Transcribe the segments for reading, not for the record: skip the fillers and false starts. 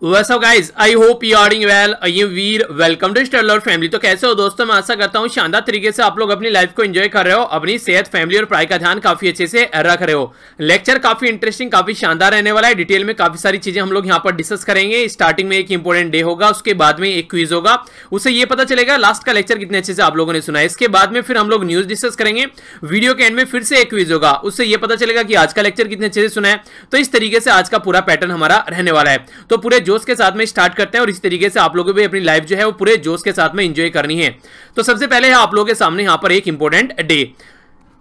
What's up guys? I hope you are doing well. I am Veer, welcome to Stadler family. तो कैसे हो दोस्तों? मैं आशा करता हूँ शानदार तरीके से आप लोग अपनी लाइफ को एंजॉय कर रहे हो, अपनी सेहत, फैमिली और पढ़ाई का ध्यान काफी अच्छे से रख रहे हो। लेक्चर काफी इंटरेस्टिंग, काफी शानदार रहने वाला है। डिटेल में काफी सारी चीजें हम लोग यहाँ पर डिस्कस करेंगे। स्टार्टिंग में एक इंपॉर्टेंट डे होगा, उसके बाद में एक क्विज होगा, उससे ये पता चलेगा लास्ट का लेक्चर कितने अच्छे से आप लोगों ने सुना है। इसके बाद में फिर हम लोग न्यूज डिस्कस करेंगे। वीडियो के एंड में फिर से एक क्विज होगा, उससे ये पता चलेगा कि आज का लेक्चर कितने अच्छे से सुना है। तो इस तरीके से आज का पूरा पैटर्न हमारा रहने वाला है। तो पूरे जोश के साथ में स्टार्ट करते हैं और इस तरीके से आप लोगों को भी अपनी लाइफ जो है वो पूरे जोश के साथ में एंजॉय करनी है। तो सबसे पहले है आप लोगों के सामने यहां पर एक इंपॉर्टेंट डे,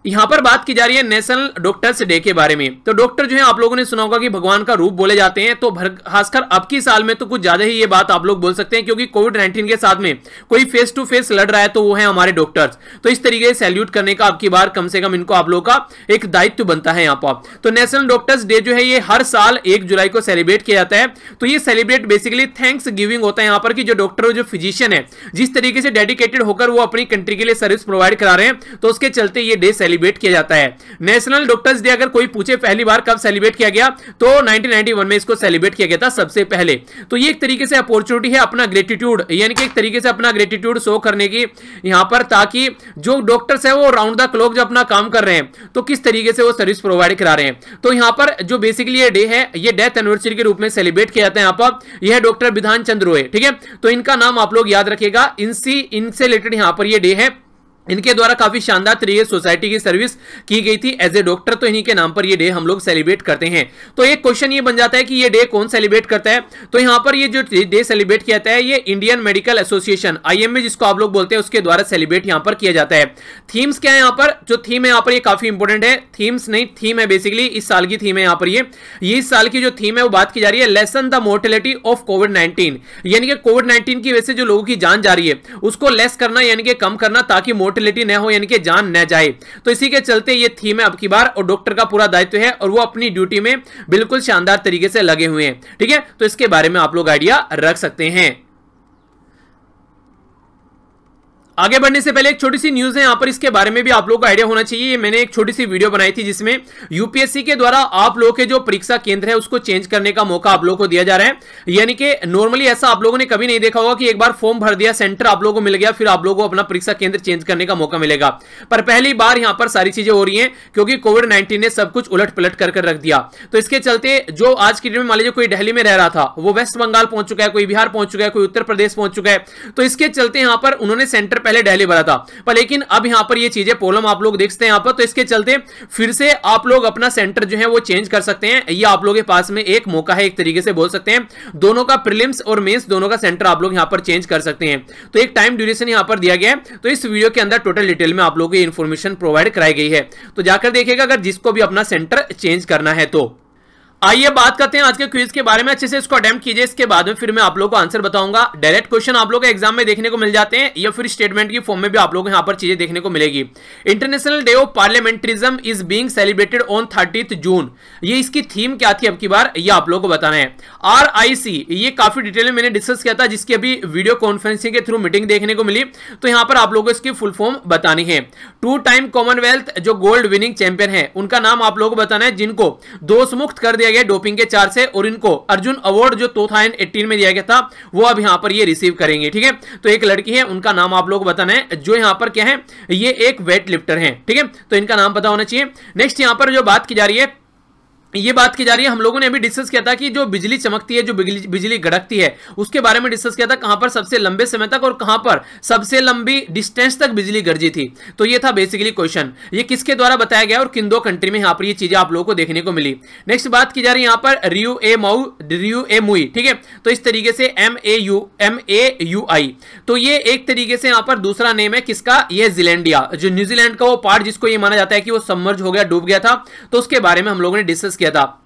यहां पर बात की जा रही है नेशनल डॉक्टर्स डे के बारे में। तो डॉक्टर जो है आप लोगों ने सुना होगा कि भगवान का रूप बोले जाते हैं। तो खासकर अब की साल में तो कुछ ज्यादा ही ये बात आप लोग बोल सकते हैं, क्योंकि कोविड-19 के साथ में कोई फेस टू फेस लड़ रहा है तो वो है हमारे डॉक्टर्स। तो इस तरीके से सैल्यूट करने का अब की बार कम से कम इनको आप लोगों का एक दायित्व बनता है यहाँ पर। तो नेशनल डॉक्टर्स डे जो है ये हर साल 1 जुलाई को सेलिब्रेट किया जाता है। तो ये सेलिब्रेट बेसिकली थैंक्स गिविंग होता है यहाँ पर, कि जो डॉक्टर जो फिजिशियन है जिस तरीके से डेडिकेटेड होकर वो अपनी कंट्री के लिए सर्विस प्रोवाइड करा रहे हैं, तो उसके चलते ये डे सेलिब्रेट किया जाता है। नेशनल डॉक्टर्स डे अगर कोई पूछे पहली बार कब सेलिब्रेट किया गया, तो 1991 में इसको सेलिब्रेट किया गया था सबसे पहले। तो ये एक तरीके से अपॉर्चुनिटी है अपना ग्रेटिट्यूड, यानी कि एक तरीके से अपना ग्रेटिट्यूड शो करने की यहां पर, ताकि जो डॉक्टर्स है वो राउंड द क्लॉक जो अपना काम कर रहे हैं तो किस तरीके से वो सर्विस प्रोवाइड करा रहे हैं। तो यहां पर जो बेसिकली ये डे है ये डेथ एनिवर्सरी के रूप में सेलिब्रेट किया जाता है। यहां पर यह डॉक्टर विधान चंद्र रॉय, ठीक है, तो इनका नाम आप लोग याद रखिएगा। इनसे रिलेटेड यहां पर ये डे है। इनके द्वारा काफी शानदार तरीके सोसाइटी की सर्विस की गई थी एज ए डॉक्टर, तो इन्हीं के नाम पर ये डे हम लोग सेलिब्रेट करते हैं। तो एक क्वेश्चन ये बन जाता है कि ये डे कौन सेलिब्रेट करता है। तो यहां पर ये जो डे सेलिब्रेट किया जाता है ये इंडियन मेडिकल एसोसिएशन IMA जिसको आप लोग बोलते हैं उसके द्वारा सेलिब्रेट यहां पर किया जाता है। थीम्स क्या है यहाँ पर, जो थीम है यहाँ पर ये काफी इंपॉर्टेंट है। थीम्स नहीं, थीम है बेसिकली इस साल की थीम है यहाँ पर ये इस साल की जो थीम है वो बात की जा रही है लेसन द मोर्टेलिटी ऑफ कोविड-19, यानी कि कोविड-19 की वजह से जो लोगों की जान जा रही है उसको लेस करना, यानी कि कम करना, ताकि मोर्टेलिटी न हो, यानी कि जान न जाए। तो इसी के चलते ये थीम है अब की बार, और डॉक्टर का पूरा दायित्व है और वो अपनी ड्यूटी में बिल्कुल शानदार तरीके से लगे हुए हैं, ठीक है। तो इसके बारे में आप लोग आइडिया रख सकते हैं। आगे बढ़ने से पहले एक छोटी सी न्यूज है यहाँ पर, इसके बारे में भी आप लोगों को आइडिया होना चाहिए। मैंने एक छोटी सी वीडियो बनाई थी जिसमें यूपीएससी के द्वारा आप लोगों के जो परीक्षा केंद्र है उसको चेंज करने का मौका आप लोगों को दिया जा रहा है। यानी कि नॉर्मली ऐसा आप लोगों ने कभी नहीं देखा होगा कि एक बार फॉर्म भर दिया, सेंटर आप लोगों को मिल गया, फिर आप लोगों को अपना परीक्षा केंद्र चेंज करने का मौका मिलेगा। पर पहली बार यहाँ पर सारी चीजें हो रही है, क्योंकि कोविड-19 ने सब कुछ उलट पलट कर रख दिया। तो इसके चलते जो आज की डेट में मान लीजिए कोई दिल्ली में रह रहा था वो वेस्ट बंगाल पहुंच चुका है, कोई बिहार पहुंच चुका है, कोई उत्तर प्रदेश पहुंच चुका है। तो इसके चलते यहाँ पर उन्होंने सेंटर पहले दिल्ली भरा था, पर लेकिन अब यहां पर ये चीजें प्रॉब्लम आप लोग देखते हैं यहां पर। तो इसके चलते फिर से आप लोग अपना सेंटर जो है वो चेंज कर सकते हैं। ये आप लोगों के पास में एक मौका है, एक तरीके से बोल सकते हैं। दोनों का प्रीलिम्स और मेंस दोनों का सेंटर आप लोग यहां पर चेंज कर सकते हैं। तो एक टाइम ड्यूरेशन यहां पर दिया गया है। तो इस वीडियो के अंदर टोटल डिटेल में आप लोगों को इंफॉर्मेशन प्रोवाइड कराई गई है, तो जाकर देखिएगा अगर जिसको भी अपना सेंटर चेंज करना है तो। आइए बात करते हैं आज के क्विज के बारे में। अच्छे से इसको अटेम्प्ट कीजिए, इसके बाद में फिर मैं आप लोगों को आंसर बताऊंगा। डायरेक्ट क्वेश्चन आप लोगों को एग्जाम में देखने को मिल जाते हैं, या फिर स्टेटमेंट की फॉर्म में भी आप लोगों को यहां पर चीजें देखने को मिलेगी। International day of parliamentarism is being celebrated on 30 June. ये इसकी थीम क्या थी अब की बार, ये आप लोगों को बताना है। RIC ये काफी डिटेल में मैंने डिस्कस किया था, जिसकी अभी वीडियो कॉन्फ्रेंसिंग के थ्रू मीटिंग देखने को मिली। तो यहां पर आप लोगों को इसकी फुल फॉर्म बतानी है। 2 टाइम कॉमनवेल्थ जो गोल्ड विनिंग चैंपियन है उनका नाम आप लोगों को बताना है, जिनको दोष मुक्त कर दिया गया डोपिंग के चार्ज से, और इनको अर्जुन अवार्ड जो 2018 में दिया गया था वो अब यहां पर ये रिसीव करेंगे, ठीक है। तो एक लड़की है, उनका नाम आप लोगों को बताना है, जो यहां पर क्या है, ये एक वेट लिफ्टर है, ठीक है। तो इनका नाम पता होना चाहिए। नेक्स्ट यहां पर जो बात की जा रही है, ये बात की जा रही है, हम लोगों ने अभी डिस्कस किया था कि जो बिजली चमकती है, जो बिजली गड़कती है, उसके बारे में डिस्कस किया था, कहां पर सबसे लंबे समय तक और कहां पर सबसे लंबी डिस्टेंस तक बिजली गरजी थी। तो ये था बेसिकली क्वेश्चन, ये किसके द्वारा बताया गया और किन 2 कंट्री में यहां पर ये चीजें आप लोगों को देखने को मिली। नेक्स्ट बात की जा रही है यहां पर रियू ए मुई, ठीक है। तो इस तरीके से MAUI, तो ये एक तरीके से यहां पर दूसरा नेम है किसका, ये जीलैंडिया, जो न्यूजीलैंड का वो पार्ट जिसको ये माना जाता है कि वो सबमर्ज हो गया, डूब गया था। तो उसके बारे में हम लोगों ने डिस्कस किया था।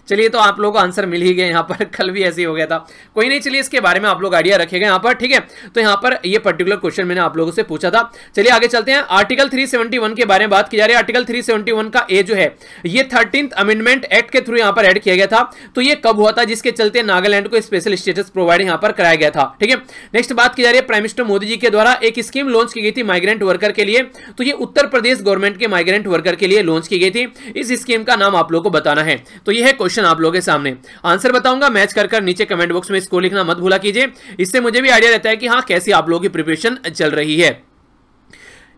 चलिए, तो आप लोगों को आंसर मिल ही गया यहाँ पर, कल भी ऐसे ही हो गया था, कोई नहीं। चलिए, इसके बारे में आप लोग आइडिया रखेगा यहाँ पर, ठीक है। तो यहाँ पर ये पर्टिकुलर क्वेश्चन मैंने आप लोगों से पूछा था। चलिए आगे चलते हैं। आर्टिकल 371 के बारे में बात की जा रही है। आर्टिकल 371 का ए जो है ये 13th अमेंडमेंट एक्ट के थ्रू यहाँ पर ऐड किया गया था। तो ये कब हुआ था, जिसके चलते नागालैंड को स्पेशल स्टेटस प्रोवाइड यहाँ पर कराया गया था, ठीक है। नेक्स्ट बात की जा रही है, प्राइम मिनिस्टर मोदी जी के द्वारा एक स्कीम लॉन्च की गई थी माइग्रेंट वर्कर के लिए। तो ये उत्तर प्रदेश गवर्नमेंट के माइग्रेंट वर्कर के लिए लॉन्च की गई थी। इस स्कीम का नाम आप लोग को बताना है। तो ये है क्वेश्चन आप लोगों के सामने, आंसर बताऊंगा, मैच कर नीचे कमेंट बॉक्स में स्कोर लिखना मत भूला कीजिए, इससे मुझे भी आइडिया रहता है कि हाँ कैसी आप लोगों की प्रिपरेशन चल रही है।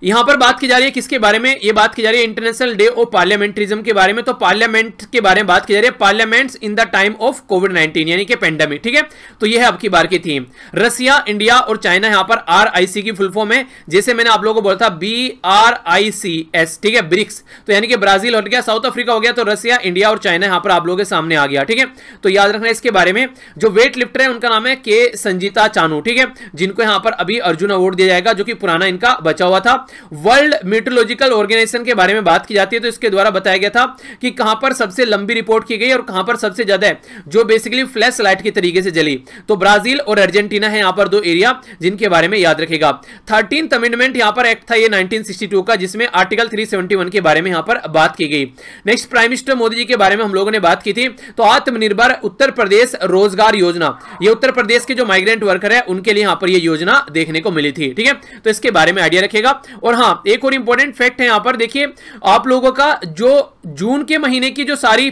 यहां पर बात की जा रही है किसके बारे में, ये बात की जा रही है इंटरनेशनल डे ऑफ पार्लियामेंटरिज्म के बारे में। तो पार्लियामेंट के बारे में बात की जा रही है, parliaments in the time of कोविड-19 यानी कि पेंडेमिक, ठीक है। तो ये है अब की बार की थीम। रसिया, इंडिया और चाइना यहां पर RIC की फुल फॉर्म है, जैसे मैंने आप लोगों को बोला था BRICS, ठीक है, ब्रिक्स। तो यानी कि ब्राजील हो गया, साउथ अफ्रीका हो गया, तो रसिया, इंडिया और चाइना यहां पर आप लोगों के सामने आ गया, ठीक है। तो याद रखना इसके बारे में। जो वेट लिफ्टर है उनका नाम है के संजीता चानू, ठीक है, जिनको यहां पर अभी अर्जुन अवार्ड दिया जाएगा, जो कि पुराना इनका बचा हुआ था। वर्ल्ड मीटरोलॉजिकल ऑर्गेनाइजेशन के बारे में बात की जाती है, तो इसके द्वारा बताया गया था कि कहां पर सबसे लंबी रिपोर्ट की गई और कहां पर सबसे ज्यादा जो बेसिकली फ्लैश लाइट की तरीके से जली। तो ब्राजील और अर्जेंटीना है यहां पर दो एरिया जिनके बारे में याद रखेगा। 13th अमेंडमेंट यहां पर एक्ट था ये 1962 का, जिसमें आर्टिकल 371 के बारे में यहां पर बात की गई। Next prime minister Modi ji के बारे में हम लोगों ने बात की थी। तो आत्मनिर्भर उत्तर प्रदेश रोजगार योजना, ये उत्तर प्रदेश के जो माइग्रेंट वर्कर है उनके लिए यहां पर ये योजना देखने को मिली थी, ठीक है। तो इसके बारे में आइडिया रखेगा। और हां, एक और इंपॉर्टेंट फैक्ट है यहां पर, देखिए आप लोगों का जो जून के महीने की जो सारी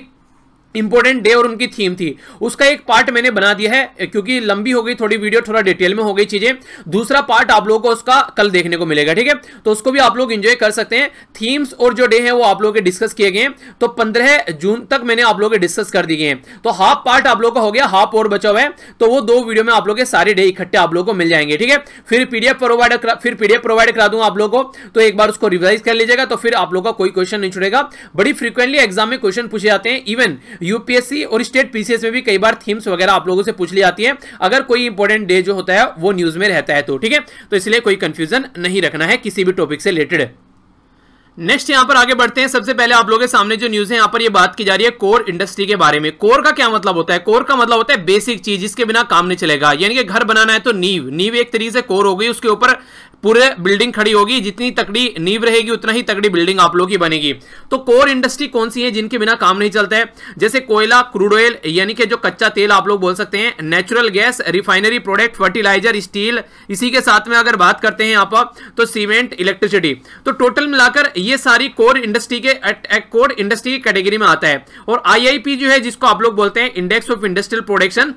इंपॉर्टेंट डे और उनकी थीम थी उसका एक पार्ट मैंने बना दिया है, क्योंकि लंबी हो गई थोड़ी वीडियो, थोड़ा डिटेल में हो गई चीजें। दूसरा पार्ट आप लोगों को उसका कल देखने को मिलेगा, ठीक है। तो उसको भी आप लोग एंजॉय कर सकते हैं। थीम्स और जो डे है वो आप लोगों के डिस्कस किए गए हैं, तो 15 जून तक मैंने आप लोगों के डिस्कस कर दिए हैं। तो हाफ पार्ट आप लोगों का हो गया, हाफ और बचा हुआ है, तो वो 2 वीडियो में आप लोगों के सारे डे इकट्ठे आप लोगों को मिल जाएंगे, ठीक है। फिर पीडीएफ प्रोवाइड करा दूंगा आप लोगों को, तो एक बार उसको रिवाइज कर लीजिएगा, तो फिर आप लोगों का कोई क्वेश्चन नहीं छूटेगा। बड़ी फ्रीक्वेंटली एग्जाम में क्वेश्चन पूछे जाते हैं, इवन यूपीएससी और स्टेट पीसीएस में भी कई बार थीम्स वगैरह आप लोगों से पूछ ली जाती है, अगर कोई इंपॉर्टेंट डे जो होता है वो न्यूज में रहता है तो, ठीक है। तो इसलिए कोई कंफ्यूजन नहीं रखना है किसी भी टॉपिक से रिलेटेड। नेक्स्ट यहां पर आगे बढ़ते हैं। सबसे पहले आप लोगों के सामने जो न्यूज है यहां पर ये बात की जा रही है कोर इंडस्ट्री के बारे में। कोर का क्या मतलब होता है? कोर का मतलब होता है बेसिक चीज, जिसके बिना काम नहीं चलेगा। यानी कि घर बनाना है तो नींव एक तरीके से कोर हो गई, उसके ऊपर पूरे बिल्डिंग खड़ी होगी। जितनी तकड़ी नींव रहेगी उतना ही तकड़ी बिल्डिंग आप लोगों की बनेगी। तो कोर इंडस्ट्री कौन सी है जिनके बिना काम नहीं चलता है? जैसे कोयला, क्रूड ऑयल यानी कि जो कच्चा तेल आप लोग बोल सकते हैं, natural gas, refinery product, fertiliser, steel, इसी के साथ में अगर बात करते हैं यहाँ पर तो सीमेंट, इलेक्ट्रिसिटी। तो टोटल मिलाकर ये सारी कोर इंडस्ट्री की कैटेगरी में आता है। और IIP जो है, जिसको आप लोग बोलते हैं इंडेक्स ऑफ इंडस्ट्रियल प्रोडक्शन,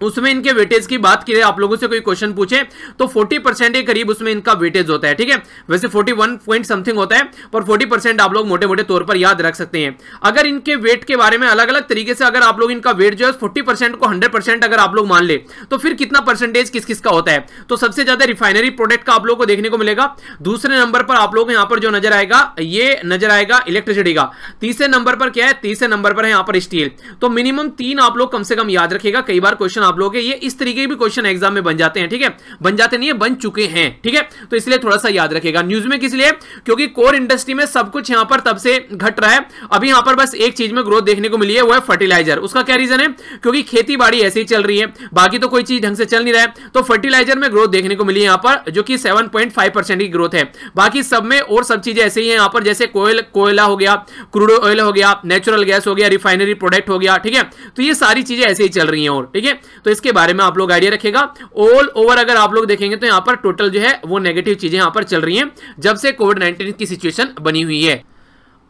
उसमें इनके वेटेज की बात की आप लोगों से कोई क्वेश्चन पूछे तो 40% के करीब उसमें इनका वेटेज होता है, ठीक है। वैसे 41 पॉइंट समथिंग होता है, पर 40% आप लोग मोटे मोटे तौर पर याद रख सकते हैं। अगर इनके वेट के बारे में अलग अलग तरीके से अगर आप लोग इनका वेट जो है 40% को 100% अगर आप लोग मान ले तो फिर कितना परसेंटेज किस किस का होता है? तो सबसे ज्यादा रिफाइनरी प्रोडक्ट का आप लोग को देखने को मिलेगा। दूसरे नंबर पर आप लोग यहां पर जो नजर आएगा ये नजर आएगा इलेक्ट्रिसिटी का। तीसरे नंबर पर क्या है? तीसरे नंबर पर है यहां पर स्टील। तो मिनिमम 3 आप लोग कम से कम याद रखिएगा। कई बार क्वेश्चन आप लोग ये इस तरीके के भी क्वेश्चन एग्जाम में बन जाते हैं, ठीक है। बन जाते नहीं है, बन चुके हैं, ठीक है। तो इसलिए थोड़ा सा याद रखिएगा। न्यूज में किस लिए? क्योंकि कोर इंडस्ट्री में सब कुछ यहां पर तब से घट रहा है। अभी यहां पर बस एक चीज में ग्रोथ देखने को मिली है, वो है फर्टिलाइजर। उसका क्या रीजन है? क्योंकि खेती बाड़ी ऐसे ही चल रही है, बाकी तो कोई चीज ढंग से चल नहीं रहा है। तो फर्टिलाइजर में ग्रोथ देखने को मिली है यहां पर, जो कि 7.5% की ग्रोथ है। बाकी सब में और सब चीजें ऐसे ही है यहां पर, जैसे कोयला हो गया, क्रूड ऑयल हो गया, नेचुरल गैस हो गया, रिफाइनरी प्रोडक्ट हो गया, ठीक है। तो ये सारी चीजें ऐसे ही चल रही हैं और, ठीक है। तो इसके बारे में आप लोग आइडिया रखेगा। ऑल ओवर अगर आप लोग देखेंगे तो यहां पर टोटल जो है वो नेगेटिव चीजें यहां पर चल रही हैं जब से कोविड-19 की सिचुएशन बनी हुई है।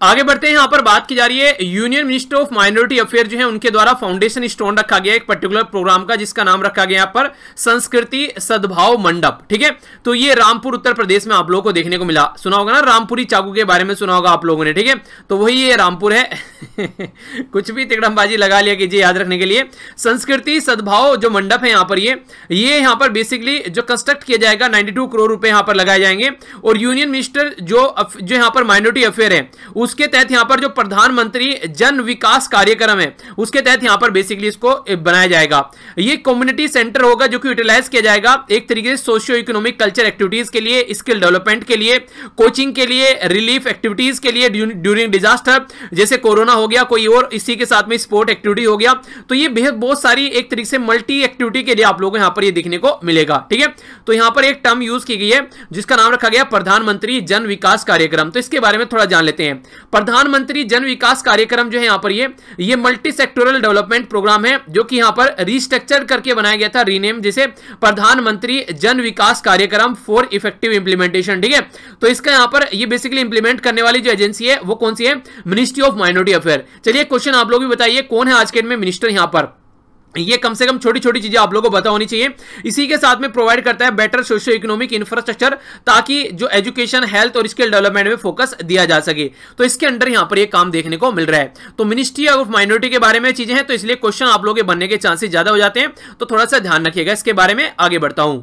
आगे बढ़ते हैं। यहां पर बात की जा रही है union minister of minority affair जो है उनके द्वारा फाउंडेशन स्टोन रखा गया एक पर्टिकुलर प्रोग्राम का, जिसका नाम रखा गया यहां पर संस्कृति सद्भाव मंडप, ठीक है। तो ये रामपुर उत्तर प्रदेश में आप लोगों को देखने को मिला। सुना होगा ना रामपुरी चाकू के बारे में, सुना होगा आप लोगों ने, ठीक है। तो वही ये रामपुर है कुछ भी तिकड़मबाजी लगा लिया कीजिए याद रखने के लिए। संस्कृति सद्भाव जो मंडप है यहां पर ये यहां पर बेसिकली जो कंस्ट्रक्ट किया जाएगा 92 करोड़ रुपए यहां पर लगाए जाएंगे। और यूनियन मिनिस्टर जो यहां पर माइनॉरिटी अफेयर है उसके तहत यहां पर जो प्रधानमंत्री जन विकास कार्यक्रम है उसके तहत यहां पर बेसिकली इसको बनाया जाएगा। ये कम्युनिटी सेंटर होगा जो कि यूटिलाइज किया जाएगा एक तरीके से सोशियो इकोनॉमिक कल्चर एक्टिविटीज के लिए, स्किल डेवलपमेंट के लिए, कोचिंग के लिए, रिलीफ एक्टिविटीज के लिए ड्यूरिंग डिजास्टर, जैसे कोरोना हो गया, कोई और इसी के साथ में स्पोर्ट एक्टिविटी हो गया। तो ये बेहद बहुत सारी एक तरीके से मल्टी एक्टिविटी के लिए आप लोगों को यहां पर ये देखने को मिलेगा, ठीक है। तो यहां पर एक टर्म यूज की गई है जिसका नाम रखा गया प्रधानमंत्री जन विकास कार्यक्रम। तो इसके बारे में थोड़ा जान लेते हैं। प्रधानमंत्री जन विकास कार्यक्रम जो है यहाँ पर ये मल्टी सेक्टोरल डेवलपमेंट प्रोग्राम है जो कि यहाँ पर रिस्ट्रक्चर करके बनाया गया था, रीनेम, जिसे प्रधानमंत्री जन विकास कार्यक्रम फॉर इफेक्टिव इंप्लीमेंटेशन। ठीक है, तो इसका यहाँ पर ये बेसिकली इंप्लीमेंट करने वाली जो एजेंसी है वो कौन सी है? Ministry of minority affair. चलिए क्वेश्चन आप लोग भी बताइए, कौन है आज के दिन में मिनिस्टर यहाँ पर? ये कम से कम छोटी छोटी चीजें आप लोगों को पता होनी चाहिए। इसी के साथ में प्रोवाइड करता है बेटर सोशियो इकोनॉमिक इंफ्रास्ट्रक्चर, ताकि जो एजुकेशन, हेल्थ और स्किल डेवलपमेंट में फोकस दिया जा सके। तो इसके अंडर यहां पर ये काम देखने को मिल रहा है। तो मिनिस्ट्री ऑफ माइनॉरिटी के बारे में चीजें हैं, तो इसलिए क्वेश्चन आप लोगों के बनने के चांसेस ज्यादा हो जाते हैं, तो थोड़ा सा ध्यान रखिएगा इसके बारे में। आगे बढ़ता हूं।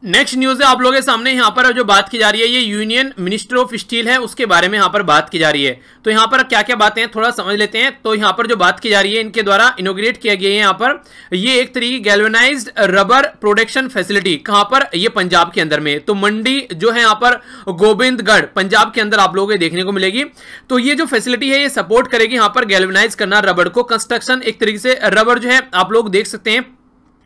नेक्स्ट न्यूज है आप लोगों के सामने, यहां पर जो बात की जा रही है ये यूनियन मिनिस्टर ऑफ स्टील है, उसके बारे में यहां पर बात की जा रही है। तो यहां पर क्या क्या बातें हैं थोड़ा समझ लेते हैं। तो यहां पर जो बात की जा रही है, इनके द्वारा इनोग्रेट किया गया है यहां पर ये एक तरीके की गैल्वेनाइज्ड रबर प्रोडक्शन फैसिलिटी। कहां पर? ये पंजाब के अंदर में। तो मंडी जो है यहां पर गोबिंदगढ़ पंजाब के अंदर आप लोगों को देखने को मिलेगी। तो ये जो फैसिलिटी है ये सपोर्ट करेगी यहां पर गैल्वेनाइज करना रबर को। कंस्ट्रक्शन एक तरीके से रबर जो है आप लोग देख सकते हैं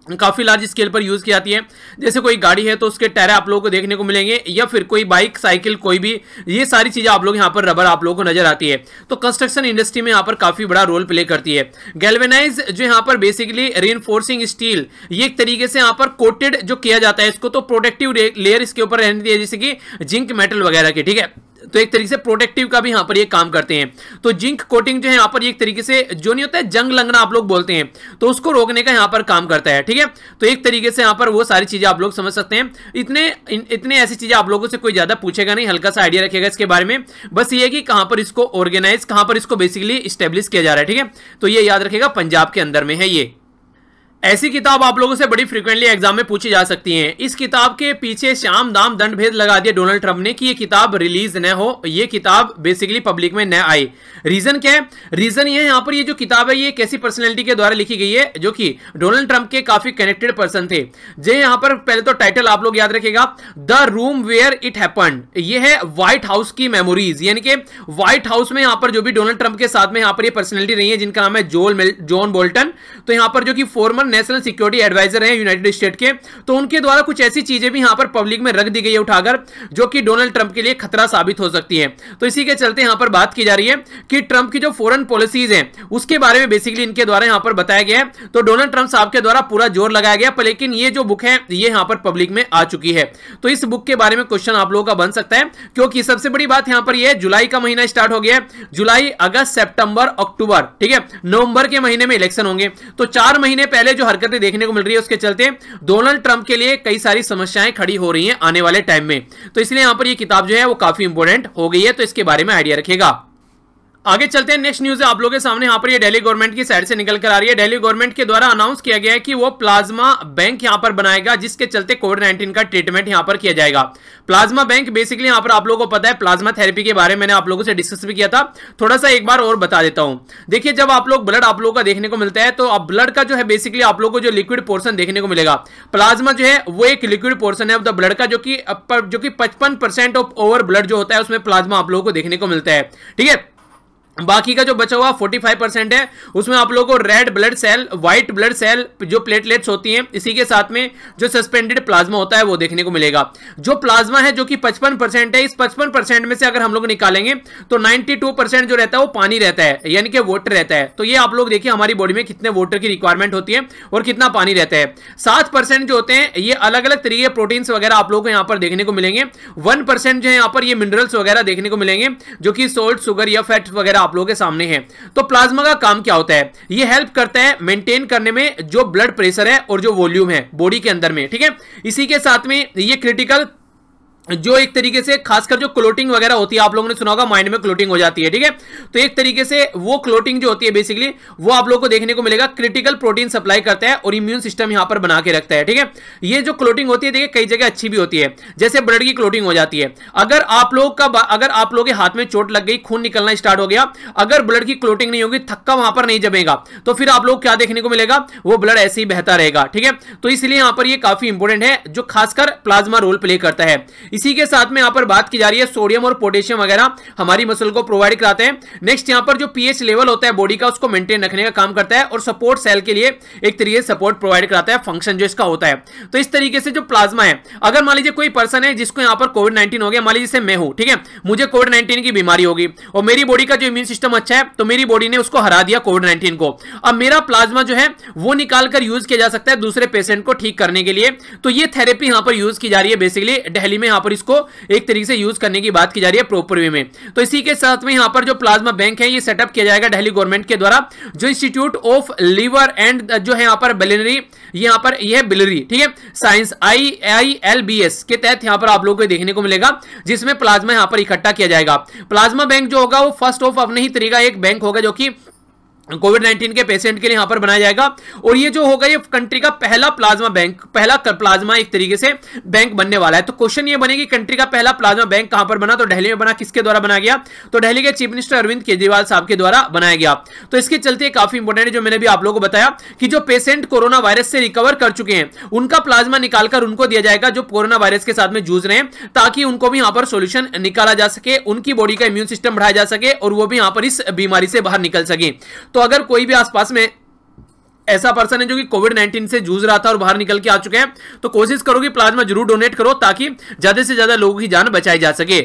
काफी लार्ज स्केल पर यूज की जाती है। जैसे कोई गाड़ी है तो उसके टायर आप लोगों को देखने को मिलेंगे, या फिर कोई बाइक, साइकिल, कोई भी, ये सारी चीजें आप लोग यहाँ पर रबर आप लोगों को नजर आती है। तो कंस्ट्रक्शन इंडस्ट्री में यहाँ पर काफी बड़ा रोल प्ले करती है। गैल्वेनाइज जो यहाँ पर बेसिकली रीइंफोर्सिंग स्टील, ये एक तरीके से यहाँ पर कोटेड जो किया जाता है इसको, तो प्रोटेक्टिव लेयर इसके ऊपर रहने दी है, जैसे कि जिंक मेटल वगैरह की। ठीक है, तो एक तरीके से प्रोटेक्टिव का भी यहां पर ये काम करते हैं। तो जिंक कोटिंग जो है यहां पर एक तरीके से जो नहीं होता है जंग लगना आप लोग बोलते हैं, तो उसको रोकने का यहां पर काम करता है। ठीक है, तो एक तरीके से यहां पर वो सारी चीजें आप लोग समझ सकते हैं। इतने ऐसी चीजें आप लोगों से कोई ज्यादा पूछेगा नहीं, हल्का सा आइडिया रखिएगा इसके बारे में। बस ये है कि कहां पर इसको ऑर्गेनाइज, कहां पर इसको बेसिकली स्टेब्लिश किया जा रहा है। ठीक है, तो ये याद रखिएगा पंजाब के अंदर में है ये। ऐसी किताब आप लोगों से बड़ी फ्रीक्वेंटली एग्जाम में पूछी जा सकती है। इस किताब के पीछे श्याम दाम दंड भेद लगा दिया डोनाल्ड ट्रंप ने कि ये किताब रिलीज न हो, ये किताब बेसिकली पब्लिक में न आई। रीजन क्या है? रीजन ये है यहाँ पर ये जो किताब है ये एक ऐसी पर्सनैलिटी के द्वारा लिखी गई है जो कि डोनाल्ड ट्रंप के काफी कनेक्टेड पर्सन थे। जो यहाँ पर पहले तो टाइटल आप लोग याद रखिएगा, the room where it happened. ये है व्हाइट हाउस की मेमोरीज, यानी कि व्हाइट हाउस में यहाँ पर जो भी डोनाल्ड ट्रंप के साथ में यहाँ पर ये पर्सनैलिटी रही है जिनका नाम है जॉन बोल्टन। तो यहाँ पर जो कि फॉर्मर नेशनल सिक्योरिटी एडवाइजर हैं यूनाइटेड स्टेट के, तो उनके द्वारा कुछ ऐसी चीजें भी यहां पर पब्लिक में रख दी गई है उठाकर, जो कि डोनाल्ड ट्रंप के लिए खतरा साबित हो सकती है। तो इसी के चलते यहां पर बात की जा रही है कि ट्रंप की जो फॉरेन पॉलिसीज हैं उसके बारे में बेसिकली इनके द्वारा यहां पर बताया गया है। तो डोनाल्ड ट्रंप साहब के द्वारा पूरा जोर लगाया गया, पर लेकिन ये जो बुक है ये यहां पर पब्लिक में आ चुकी है। तो इस बुक के बारे में क्वेश्चन आप लोगों का बन सकता है, क्योंकि सबसे बड़ी बात यहां पर यह है जुलाई का महीना स्टार्ट हो गया है, जुलाई, अगस्त, सितंबर, अक्टूबर। ठीक है, नवंबर के महीने में इलेक्शन होंगे, तो 4 महीने पहले जो हरकतें देखने को मिल रही है उसके चलते डोनाल्ड ट्रंप के लिए कई सारी समस्याएं खड़ी हो रही हैं आने वाले टाइम में। तो इसलिए यहां पर ये किताब जो है वो काफी इंपॉर्टेंट हो गई है, तो इसके बारे में आइडिया रखिएगा। आगे चलते हैं, नेक्स्ट न्यूज है आप लोगों के सामने, यहाँ पर ये दिल्ली गवर्नमेंट की साइड से निकल कर आ रही है। दिल्ली गवर्नमेंट के द्वारा अनाउंस किया गया है कि वो प्लाज्मा बैंक यहाँ पर बनाएगा, जिसके चलते कोविड-19 का ट्रीटमेंट यहाँ पर किया जाएगा। प्लाज्मा बैंक बेसिकली यहाँ पर आप लोगों को पता है प्लाज्मा थेरेपी के बारे में मैंने आप लोगों से डिस्कस भी किया था, थोड़ा सा एक बार और बता देता हूँ। देखिए, जब आप लोग ब्लड आप लोगों का देखने को मिलता है, तो अब ब्लड का जो है बेसिकली आप लोगों को जो लिक्विड पोर्शन देखने को मिलेगा, प्लाज्मा जो है वो एक लिक्विड पोर्शन है ऑफ द ब्लड का, जो कि 55% ऑफ ओवर ब्लड जो होता है उसमें प्लाज्मा आप लोगों को देखने को मिलता है। ठीक है, बाकी का जो बचा हुआ 45% है उसमें आप लोगों को red blood cell, white blood cell, जो प्लेटलेट्स होती हैं, इसी के साथ में जो सस्पेंडेड प्लाज्मा होता है वो देखने को मिलेगा। जो प्लाज्मा है जो कि 55% है, इस 55% में से अगर हम लोग निकालेंगे तो 92% जो रहता है वो पानी रहता है, यानी कि वाटर रहता है। तो ये आप लोग देखिए हमारी बॉडी में कितने वाटर की रिक्वायरमेंट होती है और कितना पानी रहता है। 7% जो होते हैं ये अलग अलग तरीके के प्रोटीन्स वगैरह आप लोग को यहाँ पर देखने को मिलेंगे। 1% जो है यहाँ पर ये मिनरल्स वगैरह देखने को मिलेंगे, जो कि सोल्ट, शुगर या फैट वगैरह आप लोगों के सामने है। तो प्लाज्मा का काम क्या होता है? ये हेल्प करता है मेंटेन करने में जो ब्लड प्रेशर है और जो वॉल्यूम है बॉडी के अंदर में। ठीक है, इसी के साथ में ये क्रिटिकल जो एक तरीके से खासकर जो क्लोटिंग वगैरह होती है, आप लोगों ने सुना होगा माइंड में क्लोटिंग हो जाती है। ठीक है, तो एक तरीके से वो क्लोटिंग जो होती है बेसिकली वो आप लोगों को देखने को मिलेगा, क्रिटिकल प्रोटीन सप्लाई करता है और इम्यून सिस्टम यहां पर बना के रखता है। ठीक है, ये जो क्लोटिंग होती है देखिए कई जगह अच्छी भी होती है, जैसे ब्लड की क्लोटिंग हो जाती है। अगर आप लोग के हाथ में चोट लग गई, खून निकलना स्टार्ट हो गया, अगर ब्लड की क्लोटिंग नहीं होगी, थक्का वहां पर नहीं जमेगा, तो फिर आप लोग क्या देखने को मिलेगा? वो ब्लड ऐसे ही बहता रहेगा। ठीक है, तो इसलिए यहां पर ये काफी इंपॉर्टेंट है, जो खासकर प्लाज्मा रोल प्ले करता है। इसी के साथ में यहां पर बात की जा रही है सोडियम और पोटेशियम वगैरह हमारी मसल को प्रोवाइड कराते हैं। नेक्स्ट यहां पर जो पीएच लेवल होता है बॉडी का उसको मेंटेन रखने का काम करता है और सपोर्ट सेल के लिए एक तरीके से सपोर्ट प्रोवाइड कराता है, फंक्शन जो इसका होता है। तो इस तरीके से जो प्लाज्मा है, अगर मान लीजिए कोई पर्सन है जिसको यहां पर कोविड-19 हो गया, मान लीजिए जैसे मैं हूं, ठीक है, मुझे कोविड-19 की बीमारी होगी और मेरी बॉडी का जो इम्यून सिस्टम अच्छा है तो मेरी बॉडी ने उसको हरा दिया कोविड-19 को। अब मेरा प्लाज्मा जो है वो निकाल कर यूज किया जा सकता है दूसरे पेशेंट को ठीक करने के लिए। तो ये थेरेपी यहां पर यूज की जा रही है बेसिकली दिल्ली में, यहां पर इसको एक तरीके से यूज करने की बात की जा रही है प्रॉपर वे में। तो इसी के साथ में यहां पर जो प्लाज्मा बैंक है ये सेटअप किया जाएगा दिल्ली गवर्नमेंट के द्वारा, जो इंस्टीट्यूट ऑफ लिवर एंड जो है यहां पर बिलियनरी, यहां पर यह बिलियनरी, ठीक है, साइंस IILBS के तहत यहां पर आप लोगों को देखने को मिलेगा, जिसमें प्लाज्मा यहां पर इकट्ठा किया जाएगा। प्लाज्मा बैंक जो होगा वो फर्स्ट ऑफ अपने ही तरीका एक बैंक होगा जो कि कोविड-19 के पेशेंट के लिए यहां पर बनाया जाएगा। और ये जो होगा ये कंट्री का पहला प्लाज्मा बैंक, पहला प्लाज्मा एक तरीके से बैंक बनने वाला है। तो क्वेश्चन ये बनेगी कंट्री का पहला प्लाज्मा बैंक कहां पर बना, तो दिल्ली में बना। किसके द्वारा बनाया गया, तो दिल्ली के चीफ मिनिस्टर अरविंद केजरीवाल साहब के द्वारा बनाया गया। तो इसके चलते काफी इंपॉर्टेंट है, जो मैंने भी आप लोगों को बताया कि जो पेशेंट कोरोना वायरस से रिकवर कर चुके हैं उनका प्लाज्मा निकालकर उनको दिया जाएगा जो कोरोना वायरस के साथ में जूझ रहे हैं, ताकि उनको भी यहां पर सोल्यूशन निकाला जा सके, उनकी बॉडी का इम्यून सिस्टम बढ़ाया जा सके और वो भी यहां पर इस बीमारी से बाहर निकल सके। तो अगर कोई भी आसपास में ऐसा पर्सन है जो कि कोविड-19 से जूझ रहा था और बाहर निकल के आ चुके हैं, तो कोशिश करो कि प्लाज्मा जरूर डोनेट करो ताकि ज्यादा से ज्यादा लोगों की जान बचाई जा सके।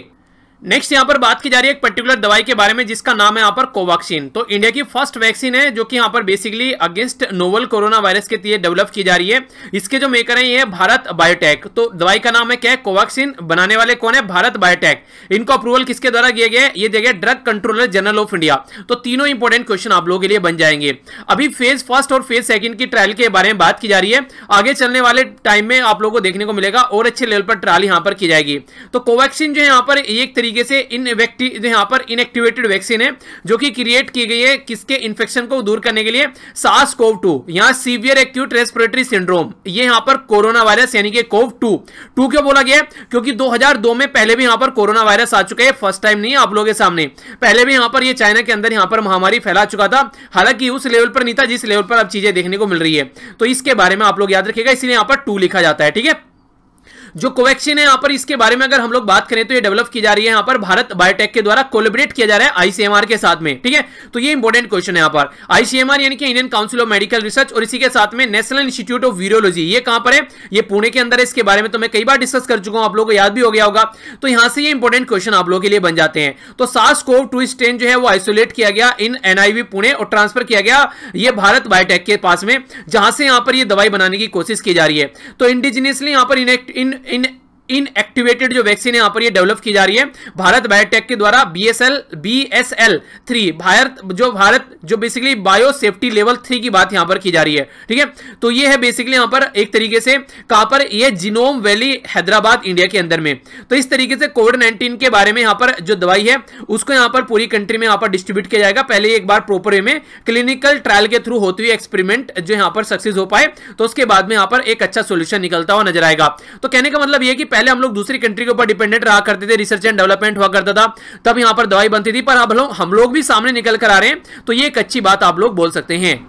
नेक्स्ट यहां पर बात की जा रही है एक पर्टिकुलर दवाई के बारे में जिसका नाम है यहां पर कोवैक्सीन। तो इंडिया की फर्स्ट वैक्सीन है जो कि यहां पर basically against novel corona virus के लिए डेवलप की जा रही है। इसके जो मेकर हैं ये है भारत बायोटेक। तो दवाई का नाम है क्या है, कोवैक्सीन। बनाने वाले कौन है, भारत बायोटेक। इनको अप्रूवल किसके द्वारा किया गया है, ये दिया गया drug controller general of India. तो तीनों इंपॉर्टेंट क्वेश्चन आप लोगों के लिए बन जाएंगे। अभी फेज फर्स्ट और फेज सेकंड की ट्रायल के बारे में बात की जा रही है, आगे चलने वाले टाइम में आप लोगों को देखने को मिलेगा और अच्छे लेवल पर ट्रायल यहां पर की जाएगी। तो कोवैक्सीन जो है यहां पर एक तरीके से यहां पर इनएक्टिवेटेड वैक्सीन है जो कि क्रिएट की गई है किसके, इन्फेक्शन को दूर करने के लिए, SARS-CoV-2 यहां सीवियर एक्यूट रेस्पिरेटरी सिंड्रोम, ये यहां पर कोरोना वायरस यानी कि CoV-2 क्यों बोला गया, क्योंकि 2002 में पहले भी यहां पर कोरोना वायरस आ चुका है। फर्स्ट टाइम नहीं है आप लोगों के सामने, पहले भी यहां पर ये चाइना के अंदर यहां पर महामारी फैला चुका था, हालांकि उस लेवल पर नहीं था जिस लेवल पर अब चीजें देखने को मिल रही है। तो इसके बारे में आप लोग याद रखिएगा, इसलिए यहां पर 2 लिखा जाता है, ठीक है। जो कोवैक्सीन है यहां पर, इसके बारे में अगर हम लोग बात करें तो ये डेवलप की जा रही है यहां पर भारत बायोटेक के द्वारा, कोलैबोरेट किया जा रहा है आईसीएमआर के साथ में, ठीक है। तो ये इंपॉर्टेंट क्वेश्चन है यहां पर, आईसीएमआर यानी कि Indian council of medical research, और इसी के साथ में नेशनल इंस्टीट्यूट ऑफ वीरोलॉजी, ये कहां पर है, ये पुणे के अंदर है। इसके बारे में तो मैं कई बार डिस्कस कर चुका हूं, आप लोगों को याद भी हो गया होगा। तो यहां से ये इंपॉर्टेंट क्वेश्चन आप लोगों के लिए बन जाते हैं। तो SARS-CoV-2 स्ट्रेन जो है वो आइसोलेट किया गया इन NIV पुणे और ट्रांसफर किया गया ये भारत बायोटेक के पास में, जहां से यहां पर ये दवाई बनाने की कोशिश की जा रही है। तो इंडिजिनियसली यहां पर इनएक्टिवेटेड जो वैक्सीन है यहां पर ये डेवलप की जा रही है भारत बायोटेक के द्वारा, BSL-3 भारत जो बेसिकली बायो सेफ्टी लेवल 3 की बात यहां पर की जा रही है, ठीक है। तो ये है बेसिकली यहां पर एक तरीके से कहां पर, ये जिनोम वैली हैदराबाद इंडिया के अंदर में। तो इस तरीके से कोविड-19 के बारे में यहां पर जो दवाई है उसको यहां पर पूरी कंट्री में यहां पर डिस्ट्रीब्यूट किया जाएगा। पहले एक बार प्रॉपर वे में क्लिनिकल ट्रायल के थ्रू होती हुई एक्सपेरिमेंट जो यहां पर सक्सेस हो पाए, तो उसके बाद में यहां पर एक अच्छा सोल्यूशन निकलता हुआ नजर आएगा। तो कहने का मतलब यह कि पहले हम लोग दूसरी कंट्री के ऊपर डिपेंडेंट रहा करते थे, रिसर्च एंड डेवलपमेंट हुआ करता था, तब यहां पर दवाई बनती थी, पर अब हम लोग भी सामने निकल कर आ रहे हैं, तो ये एक अच्छी बात आप लोग बोल सकते हैं।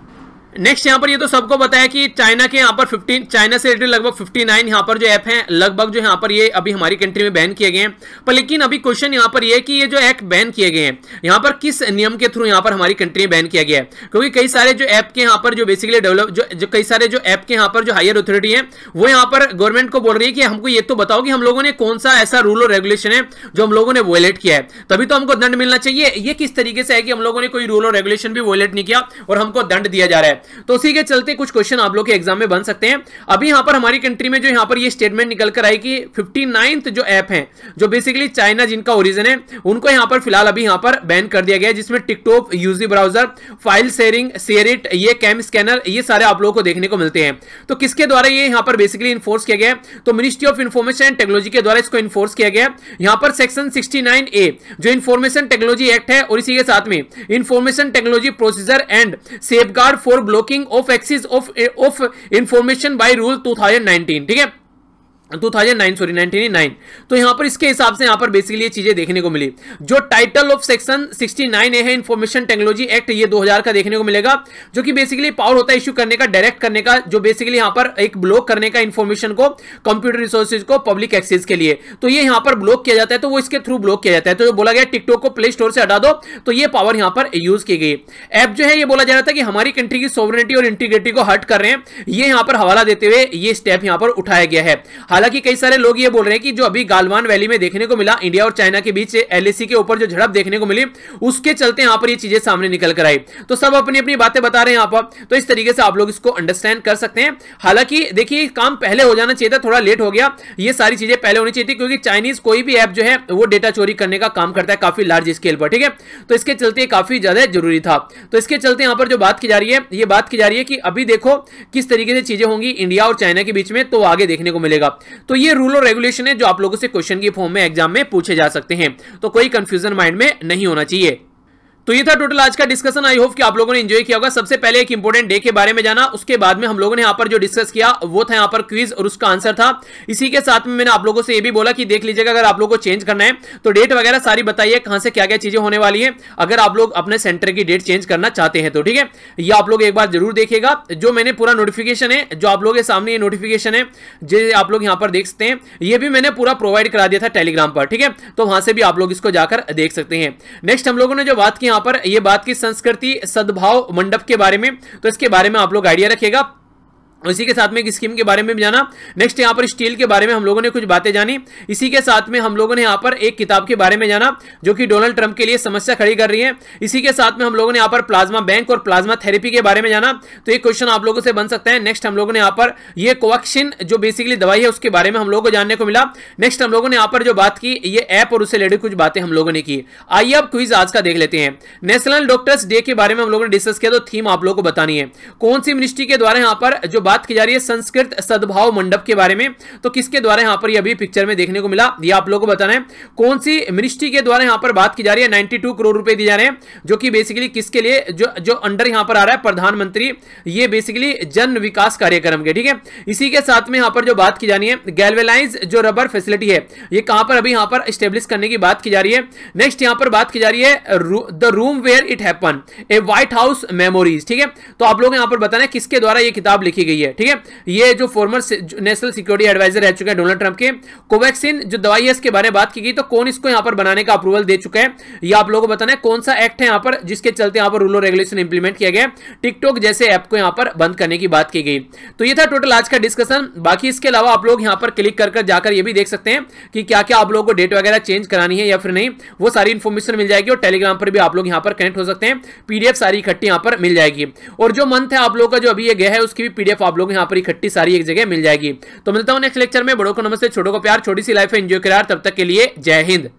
नेक्स्ट यहां पर ये तो सबको बताया कि चाइना के यहां पर 15, चाइना से रिलेटेड लगभग 59 यहां पर जो ऐप हैं लगभग जो यहां पर ये अभी हमारी कंट्री में बैन किए गए हैं। पर लेकिन अभी क्वेश्चन यहां पर ये कि ये जो ऐप बैन किए गए हैं यहां पर किस नियम के थ्रू यहां पर हमारी कंट्री में बैन किया गया है, क्योंकि कई सारे जो ऐप के यहां पर जो बेसिकली डेवलप जो कई सारे जो ऐप के यहां पर जो हायर अथॉरिटी है वो यहां पर गवर्नमेंट को बोल रही है कि हमको ये तो बताओ कि हम लोगों ने कौन सा ऐसा रूल और रेगुलेशन है जो हम लोगों ने वॉयलेट किया है, तभी तो हमको दंड मिलना चाहिए। ये किस तरीके से है कि हम लोगों ने कोई रूल और रेगुलेशन भी वॉयलेट नहीं किया और हमको दंड दिया जा रहा है। तो उसी के चलते कुछ क्वेश्चन आप लोग के एग्जाम में बन सकते हैं। अभी यहां पर हमारी कंट्री में जो यहां पर ये स्टेटमेंट निकल कर आई कि 59th जो ऐप है जो बेसिकली चाइना जिनका ओरिजिन है उनको यहां पर फिलहाल अभी यहां पर बैन कर दिया गया है, जिसमें TikTok, UC browser, file sharing, SHAREit, ये कैम स्कैनर, ये सारे आप लोगों को देखने को मिलते हैं। तो किसके द्वारा ये यहां पर बेसिकली इन्फोर्स किया गया, तो ministry of information and technology के द्वारा इसको इन्फोर्स किया गया। यहां पर सेक्शन 69A जो इंफॉर्मेशन टेक्नोलॉजी एक्ट है और इसी के साथ में information technology procedure and safeguard for blocking of access of information by rule 2019, ठीक है। 1999। तो यहां पर इसके हिसाब से यहां पर बेसिकली ये चीजें देखने को मिली। जो टाइटल ऑफ सेक्शन 69A है इंफॉर्मेशन टेक्नोलॉजी एक्ट, ये 2000 का देखने को मिलेगा, जो कि बेसिकली पावर होता है इश्यू करने का, डायरेक्ट करने का, जो बेसिकली यहां पर एक ब्लॉक करने का इंफॉर्मेशन को, कंप्यूटर रिसोर्सेज को पब्लिक एक्सेस के लिए। तो ये यहां पर ब्लॉक किया जाता है, तो वो इसके थ्रू ब्लॉक किया जाता है। तो जो बोला गया टिकटॉक को प्ले स्टोर से हटा दो, तो ये पावर यहां पर यूज की गई। ऐप जो है ये बोला जा रहा था कि हमारी कंट्री की सॉवरेनिटी और इंटीग्रिटी को हर्ट कर रहे हैं, ये यहां पर हवाला देते हुए ये स्टेप यहां पर उठाया गया है। हालांकि कई सारे लोग ये बोल रहे हैं कि जो अभी गालवान वैली में देखने को मिला इंडिया और चाइना के बीच एलएसी के ऊपर जो झड़प देखने को मिली, उसके चलते यहां पर ये चीजें सामने निकल कर आई। तो सब अपनी अपनी बातें बता रहे हैं यहां पर, तो इस तरीके से आप लोग इसको अंडरस्टैंड कर सकते हैं। हालांकि देखिए काम पहले हो जाना चाहिए था, थोड़ा लेट हो गया, ये सारी चीजें पहले होनी चाहिए थी, क्योंकि चाइनीज कोई भी ऐप जो है वो डेटा चोरी करने का काम करता है काफी लार्ज स्केल पर, ठीक है। तो इसके चलते काफी ज्यादा जरूरी था। तो इसके चलते यहां पर जो बात की जा रही है, ये बात की जा रही है कि अभी देखो किस तरीके से चीजें होंगी इंडिया और चाइना के बीच में, तो आगे देखने को मिलेगा। तो ये रूल और रेगुलेशन है जो आप लोगों से क्वेश्चन की फॉर्म में एग्जाम में पूछे जा सकते हैं, तो कोई कंफ्यूजन माइंड में नहीं होना चाहिए। तो ये था टोटल आज का डिस्कशन। आई होप कि आप लोगों ने एंजॉय किया होगा। सबसे पहले एक इंपॉर्टेंट डे के बारे में जाना, उसके बाद में हम लोगों ने यहाँ पर जो डिस्कस किया वो था यहाँ पर क्विज और उसका आंसर था। इसी के साथ में मैंने आप लोगों से ये भी बोला कि देख लीजिएगा अगर आप लोगों को चेंज करना है तो डेट वगैरह सारी बताइए, कहां से क्या क्या चीजें होने वाली है, अगर आप लोग अपने सेंटर की डेट चेंज करना चाहते हैं तो, ठीक है। ये आप लोग एक बार जरूर देखिएगा। जो मैंने पूरा नोटिफिकेशन है, जो आप लोगों के सामने ये नोटिफिकेशन है, जो आप लोग यहाँ पर देख सकते हैं, ये भी मैंने पूरा प्रोवाइड करा दिया था टेलीग्राम पर, ठीक है। तो वहां से भी आप लोग इसको जाकर देख सकते हैं। नेक्स्ट हम लोगों ने जो बात की यहाँ पर, ये बात की संस्कृति सद्भाव मंडप के बारे में, तो इसके बारे में आप लोग आइडिया रखिएगा। इसी के साथ में एक स्कीम के बारे में भी जाना। नेक्स्ट यहाँ पर स्टील के बारे में हम लोगों ने कुछ बातें जानी। इसी के साथ में हम लोगों ने यहाँ पर एक किताब के बारे में जाना जो कि डोनाल्ड ट्रंप के लिए समस्या खड़ी कर रही है। इसी के साथ में हम लोगों ने यहाँ पर प्लाज्मा बैंक और प्लाज्मा थेरेपी के बारे में जाना, तो एक क्वेश्चन आप लोगों से बन सकता है। नेक्स्ट हम लोगों ने यहाँ पर ये कोवैक्सीन जो बेसिकली दवाई है उसके बारे में हम लोगों को जानने को मिला। नेक्स्ट हम लोगों ने यहाँ पर जो बात की ये ऐप और उससे रिलेटेड कुछ बातें हम लोगों ने की। आइए अब क्विज आज का देख लेते हैं। नेशनल डॉक्टर्स डे के बारे में हम लोगों ने डिस्कस किया, तो थीम आप लोगों को बतानी है। कौन सी मिनिस्ट्री के द्वारा यहाँ पर जो बात की जा रही है संस्कृत सद्भाव मंडप के बारे में, तो किसके द्वारा यहां पर ये अभी पिक्चर में देखने को मिला, ये आप लोगों को बताना है। कौन सी मिनिस्ट्री के द्वारा यहां पर बात की जा रही है, 92 करोड़ रुपए दिए जा रहे हैं, जो कि बेसिकली किसके लिए, जो अंडर यहां पर आ रहा है प्रधानमंत्री, ये बेसिकली जन विकास कार्यक्रम के, ठीक है। इसी के साथ में यहां पर जो बात की जानी है, गैल्वेनाइज जो रबर फैसिलिटी है, ये कहां पर अभी यहां पर स्टेब्लिश करने की बात की जा रही है। नेक्स्ट यहां पर बात की जा रही है the room where it happen, a white house memories, ठीक है। तो आप लोग यहां पर बताना है किसके द्वारा ये किताब लिखी गई है, ठीक है। ये जो फॉर्मर नेशनल सिक्योरिटी एडवाइजर रह चुके हैं डोनाल्ड ट्रंप के, कोवैक्सीन जो दवाई है इसके बारे में बात की गई, तो कौन इसको यहां पर बनाने का अप्रूवल दे चुका है, ये आप लोगों को बताना है। कौन सा एक्ट है यहां पर जिसके चलते यहां पर रूल और रेगुलेशन इंप्लीमेंट किया गया, टिकटॉक जैसे ऐप को यहां पर बंद करने की बात की गई। तो ये था टोटल आज का डिस्कशन। बाकी इसके अलावा आप लोग यहां पर क्लिक कर जाकर ये भी देख सकते हैं कि क्या क्या आप लोगों को डेट वगैरह चेंज करानी है या फिर नहीं, वो सारी इंफॉर्मेशन मिल जाएगी। और टेलीग्राम पर भी आप लोग यहां पर कनेक्ट हो सकते हैं, पीडीएफ सारी इकट्ठी यहां पर मिल जाएगी। और जो मंथ है आप लोगों का जो अभी ये गया है उसकी भी पीडीएफ आप लोग यहां पर इकट्ठी सारी एक जगह मिल जाएगी। तो मिलता हूं नेक्स्ट लेक्चर में। बड़ों को नमस्ते, छोटों को प्यार, छोटी सी लाइफ है, एंजॉय करा। तब तक के लिए जय हिंद।